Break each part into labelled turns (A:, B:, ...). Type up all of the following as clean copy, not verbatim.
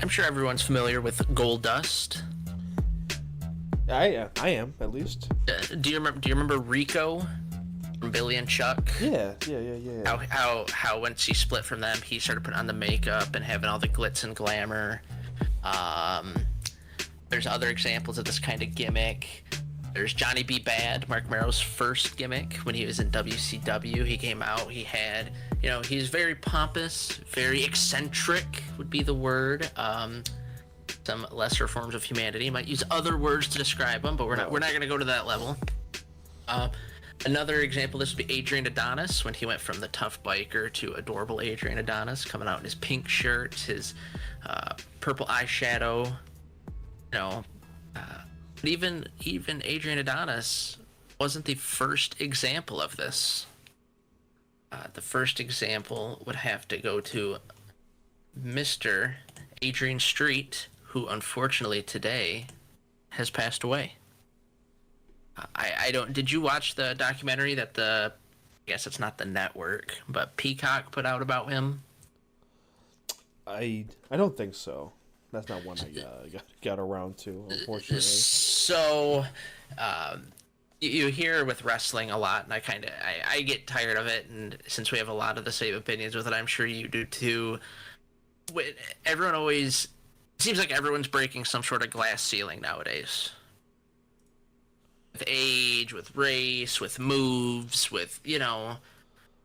A: I'm sure everyone's familiar with Goldust.
B: I am at least.
A: Do you remember Rico from Billy and Chuck?
B: Yeah.
A: How once he split from them, he started putting on the makeup and having all the glitz and glamour. Um, there's other examples of this kind of gimmick. There's Johnny B. Bad, Mark Merrow's first gimmick when he was in WCW. He came out, he had, he's very pompous, very eccentric would be the word. Some lesser forms of humanity might use other words to describe him, but we're not going to go to that level. Another example, this would be Adrian Adonis when he went from the tough biker to adorable Adrian Adonis, coming out in his pink shirt, his purple eyeshadow, but even Adrian Adonis wasn't the first example of this. The first example would have to go to Mr. Adrian Street, who unfortunately today has passed away. I don't. Did you watch the documentary that I guess it's not the network, but Peacock put out about him?
B: I don't think so. That's not one I got around to, unfortunately.
A: So, you hear with wrestling a lot, and I get tired of it. And since we have a lot of the same opinions with it, I'm sure you do too. Everyone always it seems like everyone's breaking some sort of glass ceiling nowadays. With age, with race, with moves, with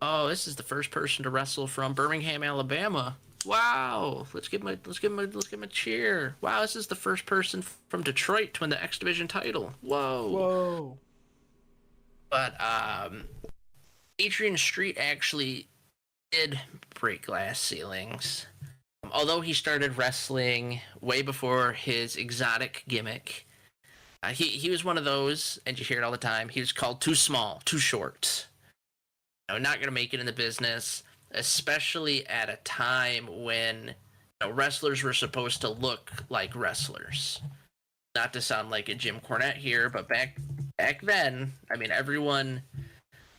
A: oh, this is the first person to wrestle from Birmingham, Alabama. Wow, let's give him a cheer. Wow, this is the first person from Detroit to win the X Division title.
B: Whoa.
A: But Adrian Street actually did break glass ceilings. Although he started wrestling way before his exotic gimmick, he was one of those, and you hear it all the time. He was called too small, too short. Not going to make it in the business, especially at a time when wrestlers were supposed to look like wrestlers. Not to sound like a Jim Cornette here, but back then, I mean, everyone,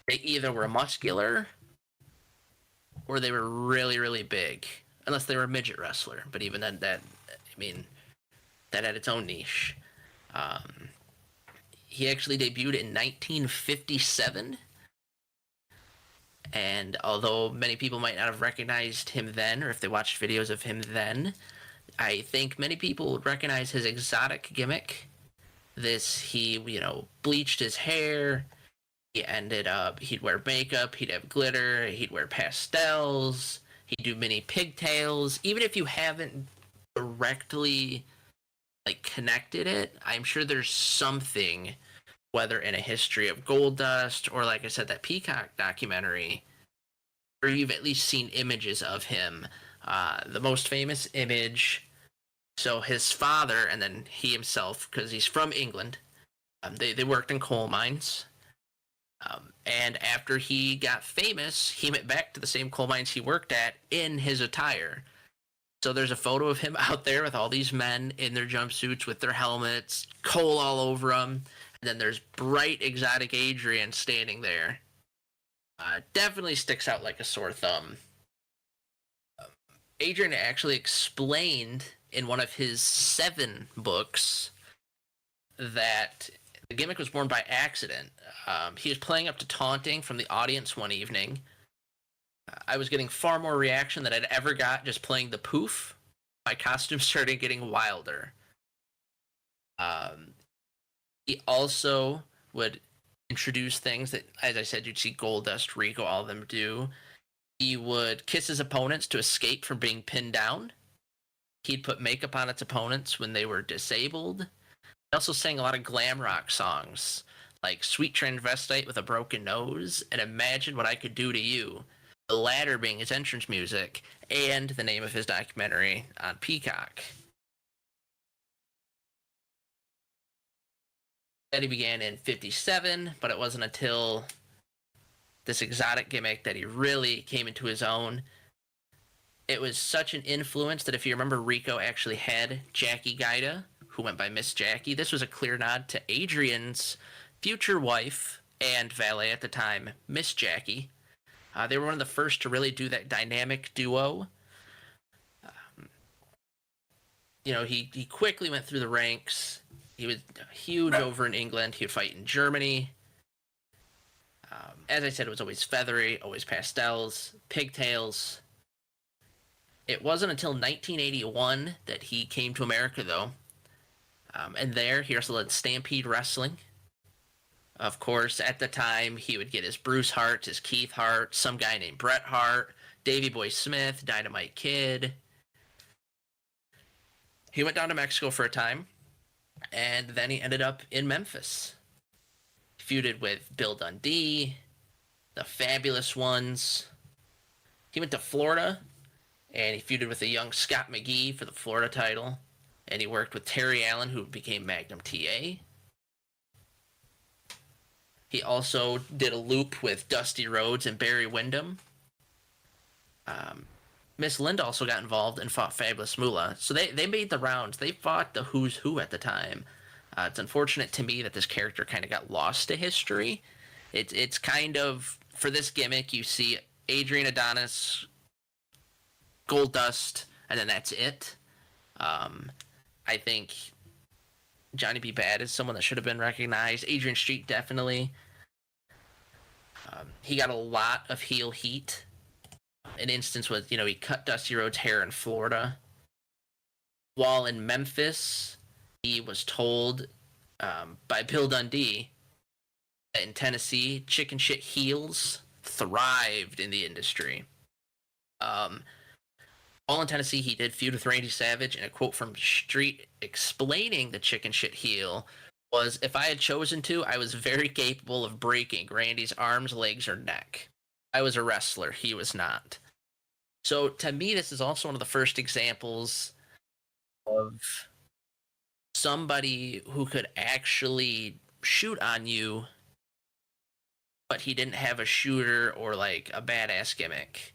A: they either were muscular or they were really, really big, unless they were a midget wrestler. But even then, that had its own niche. He actually debuted in 1957. And although many people might not have recognized him then, or if they watched videos of him then, I think many people would recognize his exotic gimmick. He bleached his hair. He'd wear makeup, he'd have glitter, he'd wear pastels, he'd do mini pigtails. Even if you haven't directly connected it, I'm sure there's something, whether in a history of Goldust or, like I said, that Peacock documentary, where you've at least seen images of him. The most famous image, so his father and then he himself, because he's from England, they worked in coal mines. And after he got famous, he went back to the same coal mines he worked at in his attire. So there's a photo of him out there with all these men in their jumpsuits with their helmets, coal all over them. And then there's bright, exotic Adrian standing there. Definitely sticks out like a sore thumb. Adrian actually explained in one of his 7 books that the gimmick was born by accident. He was playing up to taunting from the audience one evening. I was getting far more reaction than I'd ever got just playing the poof. My costume started getting wilder. He also would introduce things that, as I said, you'd see Goldust, Rico, all of them do. He would kiss his opponents to escape from being pinned down. He'd put makeup on its opponents when they were disabled. He also sang a lot of glam rock songs, like Sweet Transvestite with a Broken Nose and Imagine What I Could Do to You, the latter being his entrance music and the name of his documentary on Peacock. That he began in 57, but it wasn't until this exotic gimmick that he really came into his own. It was such an influence that if you remember, Rico actually had Jackie Gaida, who went by Miss Jackie. This was a clear nod to Adrian's future wife and valet at the time, Miss Jackie. They were one of the first to really do that dynamic duo. he quickly went through the ranks. He was huge over in England. He would fight in Germany. As I said, it was always feathery, always pastels, pigtails. It wasn't until 1981 that he came to America, though. And there, he wrestled at Stampede Wrestling. Of course, at the time, he would get his Bruce Hart, his Keith Hart, some guy named Bret Hart, Davey Boy Smith, Dynamite Kid. He went down to Mexico for a time, and then he ended up in Memphis. He feuded with Bill Dundee, the Fabulous Ones. He went to Florida, and he feuded with a young Scott McGee for the Florida title. And he worked with Terry Allen, who became Magnum TA. He also did a loop with Dusty Rhodes and Barry Windham. Miss Linda also got involved and fought Fabulous Moolah. So they made the rounds. They fought the who's who at the time. It's unfortunate to me that this character kind of got lost to history. It's kind of, for this gimmick, you see Adrian Adonis, Goldust, and then that's it. I think Johnny B. Bad is someone that should have been recognized. Adrian Street, definitely. He got a lot of heel heat. An instance was, he cut Dusty Rhodes' hair in Florida. While in Memphis, he was told by Bill Dundee that in Tennessee, chicken shit heels thrived in the industry. While in Tennessee, he did feud with Randy Savage, and a quote from Street explaining the chicken shit heel was, "If I had chosen to, I was very capable of breaking Randy's arms, legs, or neck. I was a wrestler. He was not." So to me, this is also one of the first examples of somebody who could actually shoot on you, but he didn't have a shooter or like a badass gimmick.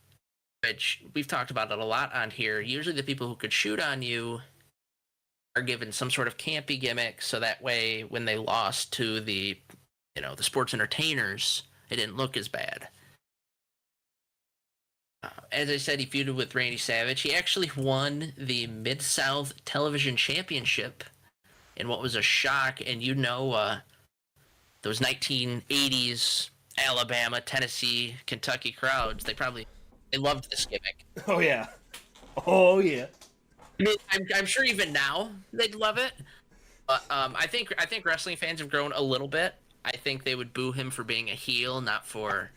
A: Which we've talked about it a lot on here. Usually the people who could shoot on you are given some sort of campy gimmick, so that way when they lost to the sports entertainers, it didn't look as bad. As I said, he feuded with Randy Savage. He actually won the Mid-South Television Championship in what was a shock. And those 1980s Alabama, Tennessee, Kentucky crowds, they loved this gimmick.
B: Oh yeah. Oh yeah.
A: I mean, I'm sure even now they'd love it. But I think wrestling fans have grown a little bit. I think they would boo him for being a heel, not for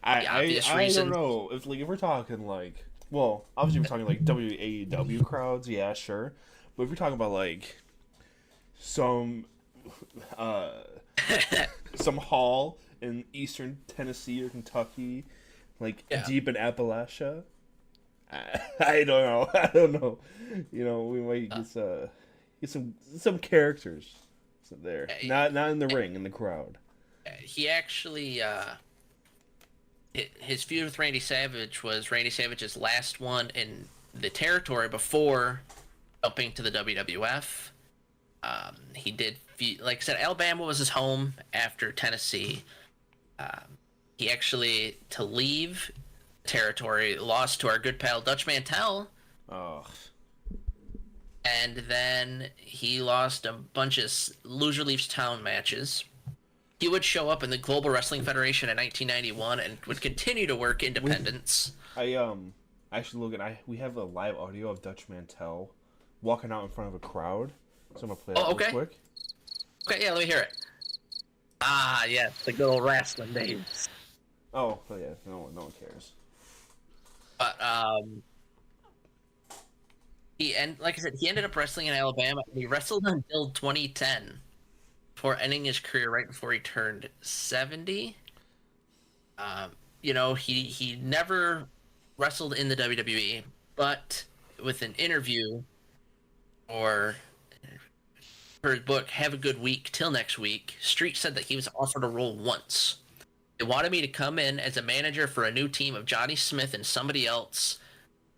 A: the obvious reason.
B: I don't know if we're talking obviously we're talking like WAEW crowds, yeah, sure. But if you're talking about like some hall in eastern Tennessee or Kentucky, deep in Appalachia, I don't know. We might get some characters there, not in the ring, in the crowd.
A: He actually his feud with Randy Savage was Randy Savage's last one in the territory before jumping to the WWF. He did, like I said, Alabama was his home after Tennessee. He actually, to leave territory, lost to our good pal Dutch Mantell.
B: Oh.
A: And then he lost a bunch of Loser Leaves Town matches. He would show up in the Global Wrestling Federation in 1991 and would continue to work independents.
B: Actually, Logan, we have a live audio of Dutch Mantell walking out in front of a crowd. So I'm gonna play that real quick.
A: Okay, yeah, let me hear it. Ah, yeah, the good old wrestling days.
B: Oh yeah, no one cares.
A: But like I said, he ended up wrestling in Alabama. And he wrestled until 2010, before ending his career right before he turned 70. He never wrestled in the WWE, but with an interview for his book, Have a Good Week Till Next Week, Street said that he was offered a role once. They wanted me to come in as a manager for a new team of Johnny Smith and somebody else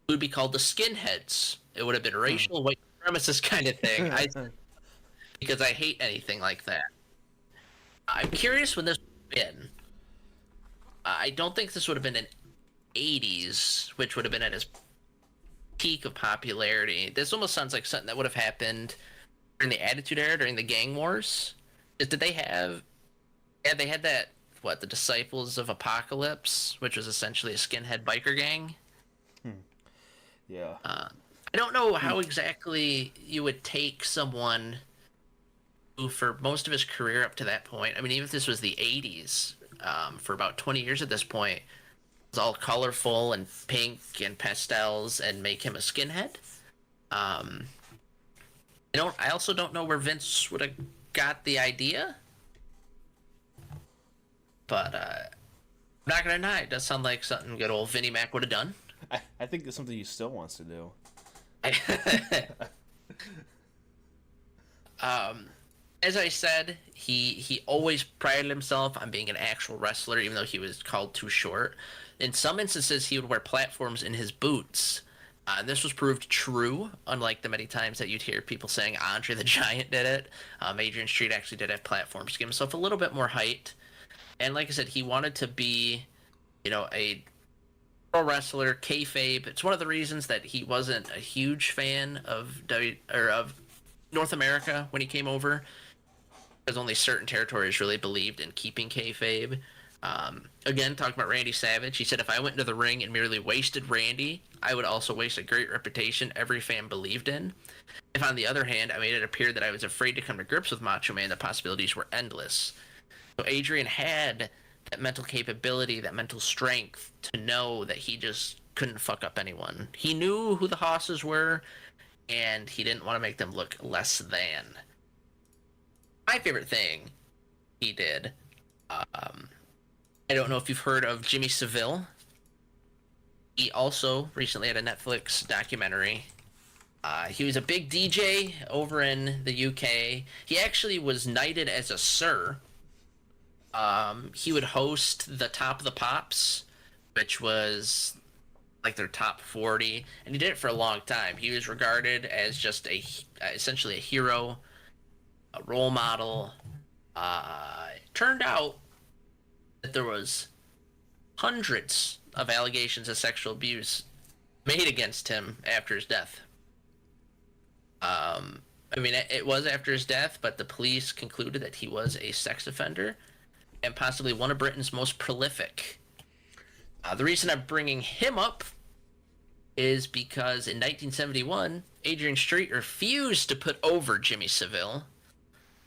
A: who would be called the Skinheads. It would have been racial white supremacist kind of thing. Because I hate anything like that. I'm curious when this would have been. I don't think this would have been in 80s, which would have been at his peak of popularity. This almost sounds like something that would have happened during the Attitude Era, during the gang wars. Did they have? Yeah, they had that. What, the Disciples of Apocalypse, which was essentially a skinhead biker gang.
B: Yeah.
A: I don't know how exactly you would take someone who, for most of his career up to that point, I mean, even if this was the '80s, for about 20 years at this point, was all colorful and pink and pastels, and make him a skinhead. I also don't know where Vince would have got the idea, but I'm not gonna deny it does sound like something good old Vinnie Mac would have done.
B: I think it's something he still wants to do.
A: As I said, he always prided himself on being an actual wrestler, even though he was called too short. In some instances, he would wear platforms in his boots. This was proved true, unlike the many times that you'd hear people saying Andre the Giant did it. Adrian Street actually did have platforms to give himself a little bit more height. And like I said, he wanted to be, a pro wrestler, kayfabe. It's one of the reasons that he wasn't a huge fan of of North America when he came over, because only certain territories really believed in keeping kayfabe. Again, talking about Randy Savage, he said, if I went into the ring and merely wasted Randy, I would also waste a great reputation every fan believed in. If, on the other hand, I made it appear that I was afraid to come to grips with Macho Man, the possibilities were endless. So Adrian had that mental capability, that mental strength to know that he just couldn't fuck up anyone. He knew who the hosses were, and he didn't want to make them look less than. My favorite thing he did, I don't know if you've heard of Jimmy Savile. He also recently had a Netflix documentary. He was a big DJ over in the UK. He actually was knighted as a sir. He would host the Top of the Pops, which was like their top 40, and he did it for a long time. He was regarded as just essentially a hero, a role model. It turned out that there was hundreds of allegations of sexual abuse made against him after his death. I mean, it was after his death, but the police concluded that he was a sex offender and possibly one of Britain's most prolific. The reason I'm bringing him up is because in 1971, Adrian Street refused to put over Jimmy Savile,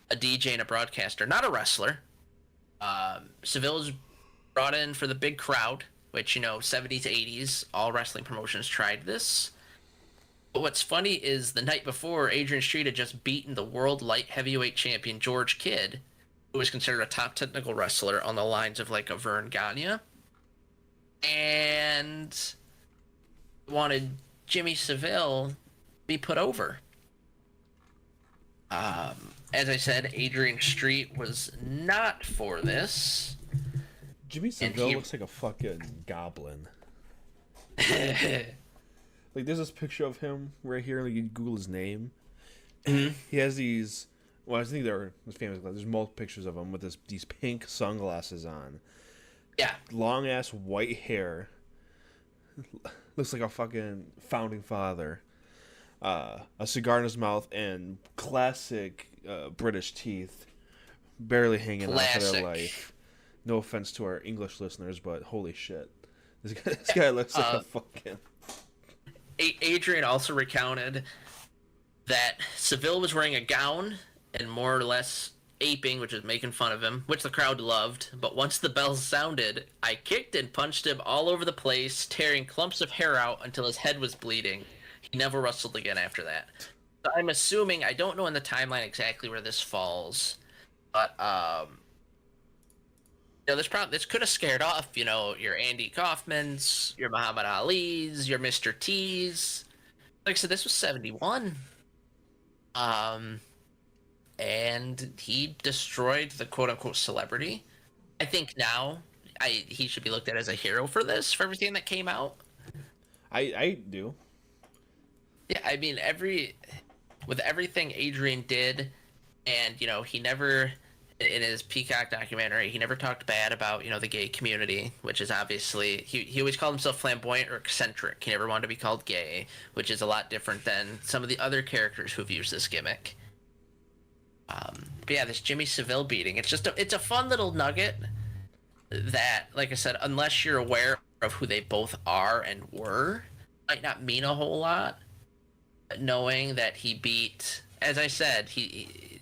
A: a DJ and a broadcaster, not a wrestler. Savile was brought in for the big crowd, which, 70s, 80s, all wrestling promotions tried this. But what's funny is the night before, Adrian Street had just beaten the world light heavyweight champion George Kidd, who was considered a top technical wrestler on the lines of like a Vern Gagne, and wanted Jimmy Savile be put over. As I said, Adrian Street was not for this.
B: Jimmy Savile looks like a fucking goblin. Like, there's this picture of him right here. Like, you Google his name.
A: Mm-hmm.
B: He has these. Well, I think they're famous. There's multiple pictures of him with these pink sunglasses on.
A: Yeah.
B: Long ass white hair. Looks like a fucking founding father. A cigar in his mouth and classic British teeth, barely hanging out of their life. No offense to our English listeners, but holy shit, this guy looks like a fucking.
A: Adrian also recounted that Savile was wearing a gown and more or less aping, which is making fun of him, which the crowd loved. But once the bells sounded, I kicked and punched him all over the place, tearing clumps of hair out until his head was bleeding. He never wrestled again after that. So I'm assuming, I don't know in the timeline exactly where this falls, but this could have scared off, your Andy Kaufmans, your Muhammad Ali's, your Mr. T's. Like I said, this was 71. And he destroyed the quote-unquote celebrity. I think now he should be looked at as a hero for everything that came out.
B: I do.
A: Yeah, I mean, with everything Adrian did, and, he never in his Peacock documentary, he never talked bad about, the gay community, which is obviously, he always called himself flamboyant or eccentric. He never wanted to be called gay, which is a lot different than some of the other characters who've used this gimmick. But yeah, this Jimmy Savile beating, it's a fun little nugget that, like I said, unless you're aware of who they both are and were, might not mean a whole lot. Knowing that he beat, as I said,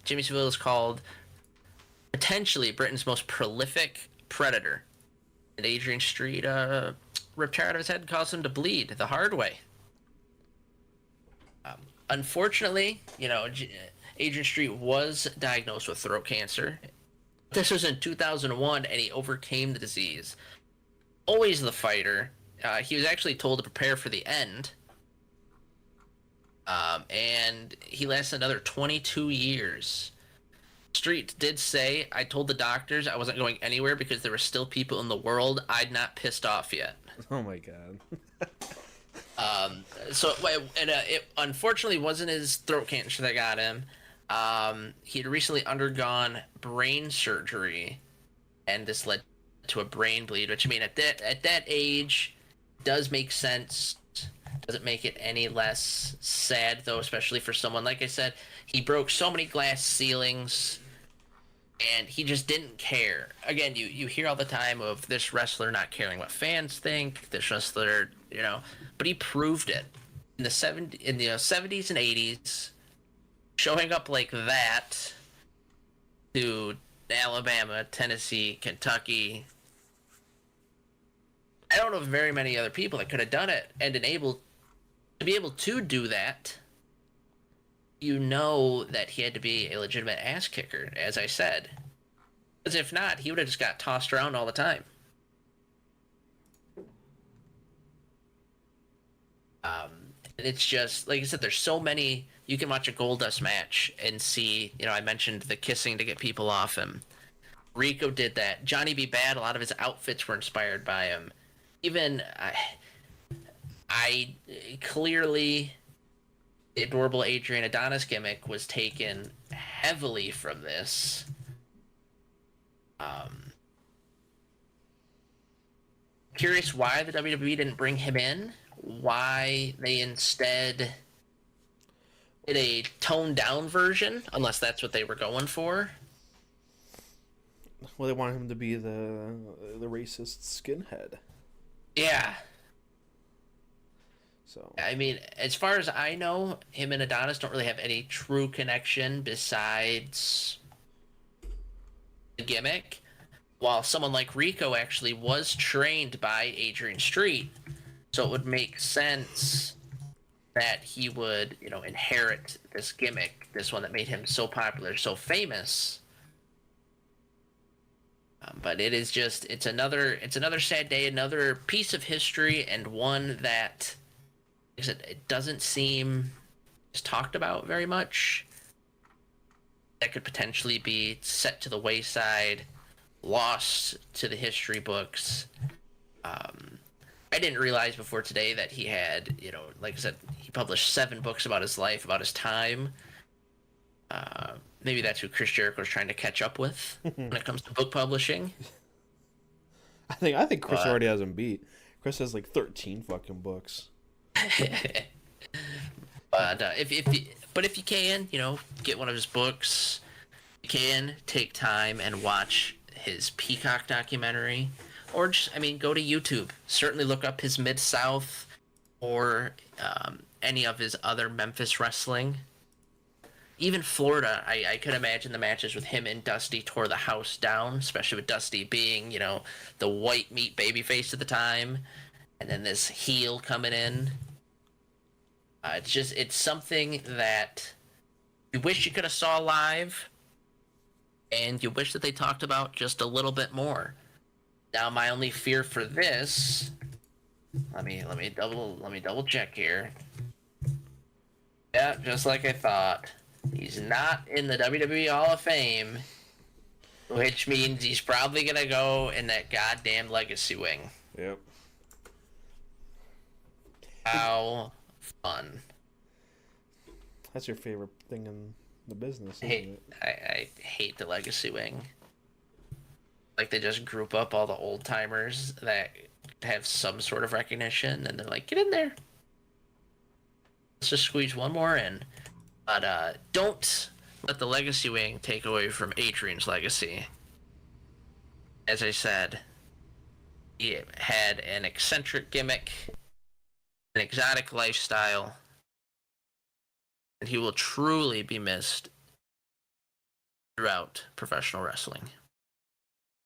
A: Jimmy Savile is called potentially Britain's most prolific predator. And Adrian Street ripped hair out of his head and caused him to bleed the hard way. Unfortunately, Adrian Street was diagnosed with throat cancer. This was in 2001, and he overcame the disease. Always the fighter. He was actually told to prepare for the end. And he lasted another 22 years. Street did say, "I told the doctors I wasn't going anywhere because there were still people in the world I'd not pissed off yet."
B: Oh my god.
A: It unfortunately wasn't his throat cancer that got him. He had recently undergone brain surgery, and this led to a brain bleed, which, I mean, at that age, does make sense. Doesn't make it any less sad, though, especially for someone, like I said, he broke so many glass ceilings, and he just didn't care. Again, you hear all the time of this wrestler not caring what fans think, this wrestler, but he proved it in the 70s and 80s, showing up like that to Alabama, Tennessee, Kentucky. I don't know of very many other people that could have done it, and to be able to do that, that he had to be a legitimate ass kicker, as I said. Because if not, he would have just got tossed around all the time. It's just, like I said, there's so many. You can watch a Goldust match and see, I mentioned the kissing to get people off him. Rico did that. Johnny B. Bad, a lot of his outfits were inspired by him. Even, I clearly, the adorable Adrian Adonis gimmick was taken heavily from this. Curious why the WWE didn't bring him in. Why they instead did a toned down version, unless that's what they were going for.
B: Well, they wanted him to be the racist skinhead.
A: Yeah.
B: So
A: I mean, as far as I know, him and Adonis don't really have any true connection besides the gimmick. While someone like Rico actually was trained by Adrian Street, so it would make sense that he would, inherit this gimmick, this one that made him so popular, so famous. But it is just, it's another sad day, another piece of history, and one that, like I said, it doesn't seem talked about very much. That could potentially be set to the wayside, lost to the history books. I didn't realize before today that he had, like I said, he published 7 books about his life, about his time. Maybe that's who Chris Jericho is trying to catch up with when it comes to book publishing.
B: I think Chris already has him beat. Chris has like 13 fucking books.
A: But if you can, get one of his books. You can take time and watch his Peacock documentary, or just, go to YouTube. Certainly look up his Mid-South or any of his other Memphis wrestling. Even Florida, I could imagine the matches with him and Dusty tore the house down, especially with Dusty being, the white meat babyface at the time, and then this heel coming in. It's something that you wish you could have saw live, and you wish that they talked about just a little bit more. Now, my only fear for this, let me double check here. Yeah, just like I thought. He's not in the WWE Hall of Fame, which means he's probably gonna go in that goddamn legacy wing.
B: Yep.
A: How fun.
B: That's your favorite thing in the business, isn't it?
A: I hate the Legacy Wing. Like, they just group up all the old timers that have some sort of recognition, and they're like, get in there. Let's just squeeze one more in. But don't let the Legacy Wing take away from Adrian's legacy. As I said, he had an eccentric gimmick, an exotic lifestyle, and he will truly be missed throughout professional wrestling.